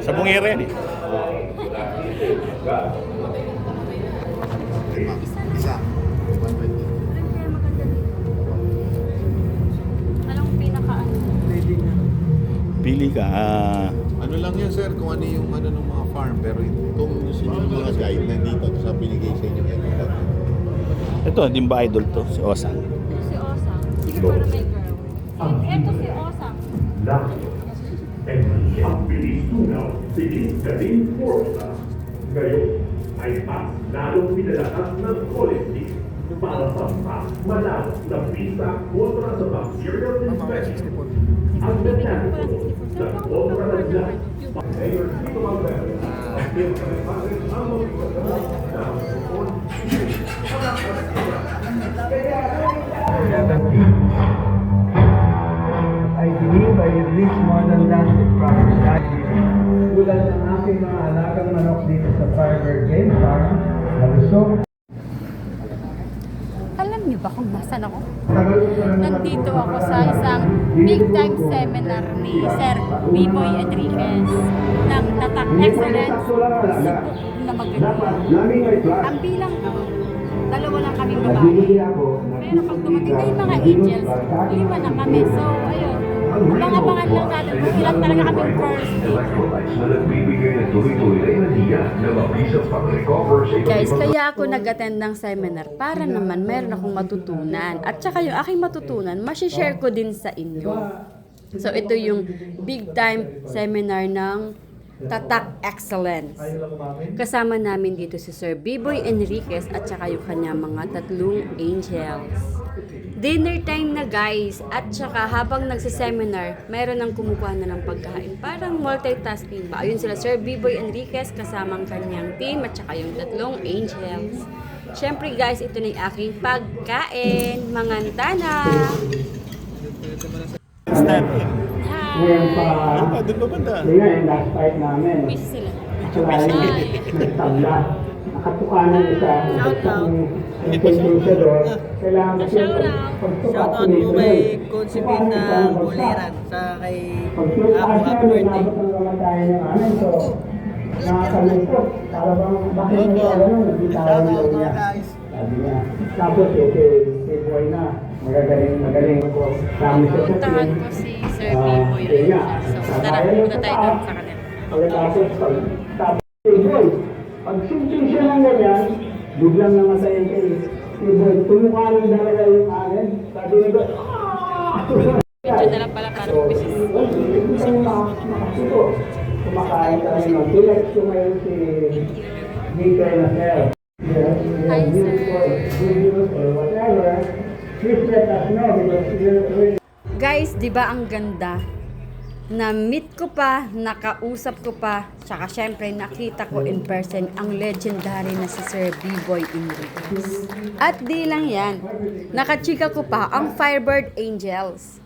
Sa bungere yan eh. Isa. Anong pinaka-ano? Pili ka. Ano lang yan sir, kung ano yung ano ng mga farm, pero itong gusto nyo mga guide nandito sa binigay sa inyo. Ito, hindi ba idol to? Si Osang. Si Osang. Sige, para may girl. Ito si Osang. Ang bilis tunaw, siging galing forsa. Ngayon ay mas lalong pinalakas ng quality para sa mas malawak na visa kontra sa bacterial infection. Ang mechanical na kontra ng lahat. Mayor Tito Malverde, ang pinakareparin ang mga I believe I will reach more than that from that year. Tulad ng aking mga alagang manok dito sa Firebird Game Farm, nalusok. Alam niyo ba kung nasan ako? Nandito ako sa isang big time seminar ni Sir B-Boy Enriquez ng Tatak Excellence Subok na magaling. Ang bilang ko, dalawa lang kaming babae. Pero pag dumating na yung mga angels, 5 na kami. So, ayun. Abangan lang natin kung ilan talaga kaming first. Guys, kaya ako nag-attend ng seminar para naman meron akong matutunan. At saka yung aking matutunan, masishare ko din sa inyo. So, ito yung big time seminar ng Tatak Excellence. Kasama namin dito si Sir B-Boy Enriquez at saka yung kanya mga 3 angels. Dinner time na guys, at saka habang nagsiseminar, mayroon nang kumukuha na ng pagkain. Parang multitasking ba? Ayun sila Sir B-Boy Enriquez kasamang kanyang team at saka yung 3 angels. Siyempre guys, ito na yung aking pagkain. Manganta na! Step in. Ngayon pa, Doon ba banda? yun yung last fight namin. Busy sila. Actually, nagtabla. Nakatukanan isa. Nagtagpong siya doon. Kailangan mo siya pagtukas. Shoutout po kay Consipin na Buliran sa kay Apo Happy Birthday. Nabot ang kamatayan ng amin. So, nakakalungkot. Para bang bakit mo siya gano'n? Nagbitawan daw niya. Sabi niya. Tapos si Boy na. Magaling ko. Dami siya sa Puntahan team. ko si Sir B-Boy Enriquez. So, tara, punta tayo doon sa kanila. Pagkatapos, si Boy, pag sinting siya ng ganyan, biglang namatay ang kayo. Si Boy, tumukanan talaga yung amin. Sabi niya ba, Medyo na lang pala parang busy. kumakain kami ng bilex ko ngayon si Dito na Sir. Hi, sir. Or whatever, please let us know because Guys, di ba ang ganda? Na-meet ko pa, nakausap ko pa, tsaka syempre nakita ko in person ang legendary na si Sir B-Boy Enriquez. At di lang yan, nakachika ko pa ang Firebird Angels.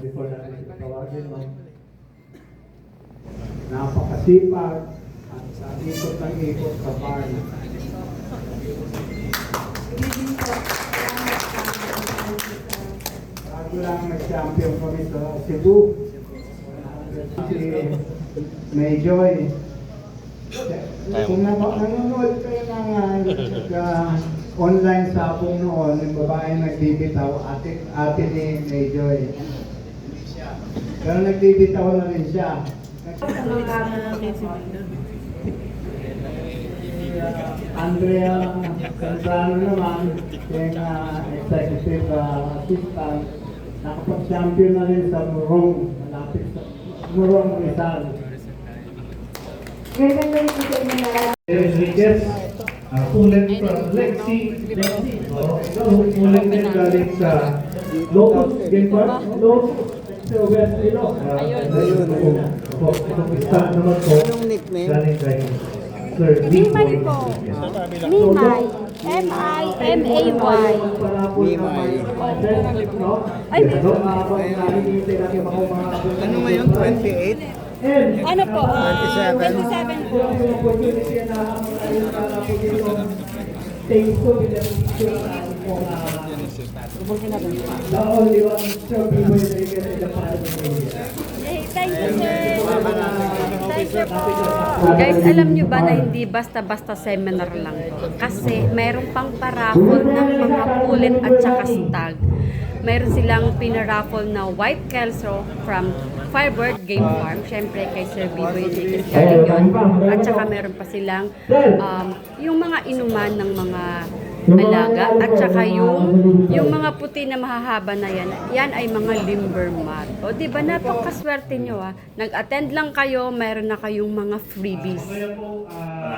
before natin tawagin mo, napakasipag at sa ikot ng ikot sa farm. Bago lang nag-champion kami sa Cebu, si May Joy. Kung nanonood kayo ng online sabong noon, yung babae nagbibitaw, ate ni May Joy. Pero nagbibitaw na rin siya. Andrea Sanzano naman, yung executive assistant, nakapag-champion na rin sa Murong, malapit sa Murong Rizal. Enriquez, ulit from Lexi, ulit din galing sa Locus, Game Park, Locus, sa West Ilo. Ayun, itong isa naman po, galing kay Sir Mimay po. Mimay. M-I-M-A-Y. Mimay. Ay, Ano ngayon? 28? ano po? 27 po. The only one, Sir B-Boy Enriquez in the Philippines. Thank you, sir. Thank you po. Guys, alam nyo ba na hindi basta-basta seminar lang to? Kasi mayroon pang paraffol ng mga pulit at saka stag. Mayroon silang pinaraffle na white kelso from Firebird Game Farm. Siyempre kay Sir Biboy Enriquez galing yun. At saka meron pa silang yung mga inuman ng mga alaga. At saka yung mga puti na mahahaba na yan ay mga limber mat. O diba, napakaswerte nyo Nag-attend lang kayo, meron na kayong mga freebies.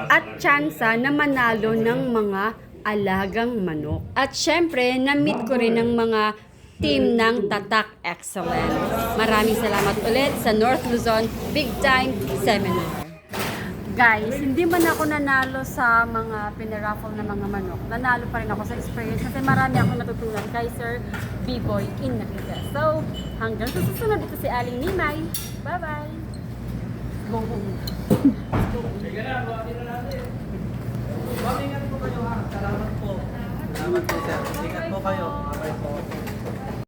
At tsansa na manalo ng mga alagang manok. At syempre, na-meet ko rin ng mga team ng Tatak Excellence. Maraming salamat ulit sa North Luzon Big Time Seminar. Guys, hindi man ako nanalo sa mga pinaraffle na mga manok. Nanalo pa rin ako sa experience kasi marami akong natutunan kay Sir B-Boy Enriquez. So, hanggang sa susunod, ito si Aling Nimay. Bye-bye! Go home. Sige na, buhatin na natin. Mamingat po kayo ha. Salamat po. Salamat po sir. Ingat po kayo. Okay po.